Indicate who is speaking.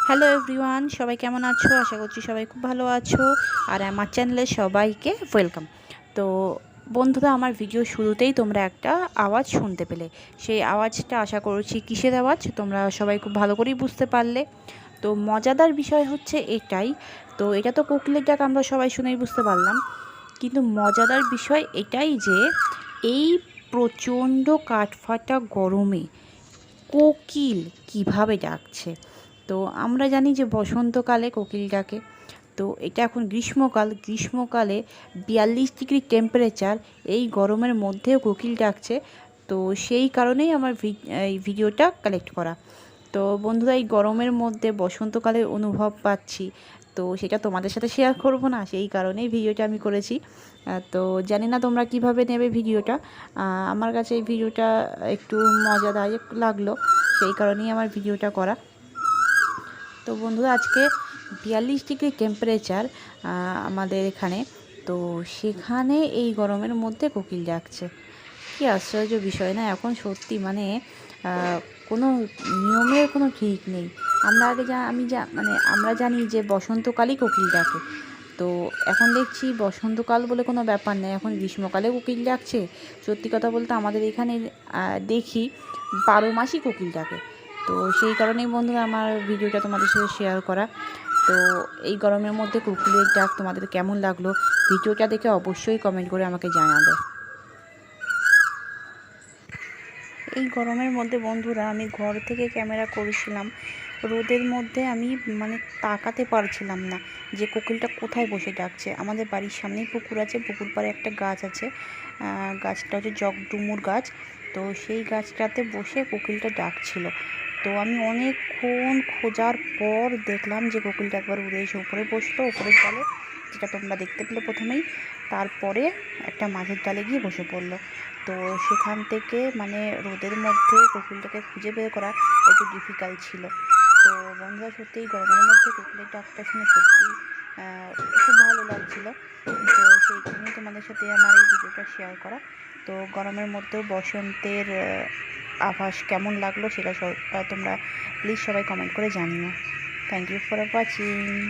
Speaker 1: Hello everyone, সবাই কেমন আছো? আশা করছি সবাই খুব ভালো আছো। আর আমার চ্যানেলে সবাইকে ওয়েলকাম। তো বন্ধুরা, আমার ভিডিও শুরুতেই তোমরা একটা আওয়াজ শুনতে পেলে। সেই আওয়াজটা আশা করছি কিসের আওয়াজ তোমরা সবাই খুব ভালো করেই বুঝতে পারলে। তো মজাদার বিষয় হচ্ছে এটাই, তো এটা তো কোকিলের ডাক আমরা সবাই শুনেই বুঝতে পারলাম, কিন্তু মজাদার বিষয় এটাই যে এই প্রচণ্ড কাঠফাটা গরমে কোকিল কিভাবে ডাকছে। তো আমরা জানি যে বসন্তকালে কোকিল ডাকে, তো এটা এখন গ্রীষ্মকালে 42 ডিগ্রি টেম্পারেচার, এই গরমের মধ্যেও কোকিল ডাকছে। তো সেই কারণেই আমার এই ভিডিওটা কালেক্ট করা। তো বন্ধুরা, এই গরমের মধ্যে বসন্তকালের অনুভব পাচ্ছি, তো সেটা তোমাদের সাথে শেয়ার করব না, সেই কারণেই ভিডিওটা আমি করেছি। তো জানি না তোমরা কিভাবে নেবে ভিডিওটা। আমার কাছে এই ভিডিওটা একটু মজাদায়ক লাগলো, সেই কারণেই আমার ভিডিওটা করা। তো বন্ধুরা, আজকে 42 ডিগ্রি টেম্পারেচার আমাদের এখানে, তো সেখানে এই গরমের মধ্যে কোকিল ডাকছে। কী আশ্চর্য বিষয় না! এখন সত্যি মানে কোনো নিয়মের কোনো ঠিক নেই। আমরা আগে আমরা জানি যে বসন্তকালই কোকিল ডাকে, তো এখন দেখছি বসন্তকাল বলে কোনো ব্যাপার নেই, এখন গ্রীষ্মকালে কোকিল ডাকছে। সত্যি কথা বলতে আমাদের এখানে দেখি 12 মাসই কোকিল ডাকে। তো সেই কারণেই বন্ধুরা আমার ভিডিওটা তোমাদের সাথে শেয়ার করা। তো এই গরমের মধ্যে কোকিলের ডাক তোমাদের কেমন লাগলো, ভিডিওটা দেখে অবশ্যই কমেন্ট করে আমাকে জানাবে। এই গরমের মধ্যে বন্ধুরা আমি ঘর থেকে ক্যামেরা করেছিলাম, রোদের মধ্যে আমি মানে তাকাতে পারছিলাম না যে কোকিলটা কোথায় বসে ডাকছে। আমাদের বাড়ির সামনেই পুকুর আছে, পুকুর পাড়ে একটা গাছ আছে, গাছটা হচ্ছে জগডুমুর গাছ। তো সেই গাছটাতে বসে কোকিলটা ডাকছিল। তো আমি অনেকক্ষণ খোঁজার পর দেখলাম যে কোকিলটা একবার উড়ে এসে উপরে বসলো, উপরের ডালে, যেটা তোমরা দেখতে পেলে প্রথমেই। তারপরে একটা মাঝের ডালে গিয়ে বসে পড়লো। তো সেখান থেকে মানে রোদের মধ্যে কোকিলটাকে খুঁজে বের করা একটু ডিফিকাল্ট ছিল। তো বন্ধুরা, সত্যিই গরমের মধ্যে কোকিলের ডাকটা শুনে সত্যি খুব ভালো লাগছিলো। তো সেই কারণেই তোমাদের সাথে আমার এই ভিডিওটা শেয়ার করা। তো গরমের মধ্যেও বসন্তের আভাস কেমন লাগলো সেটা তোমরা প্লিজ সবাই কমেন্ট করে জানিও। Thank you for watching.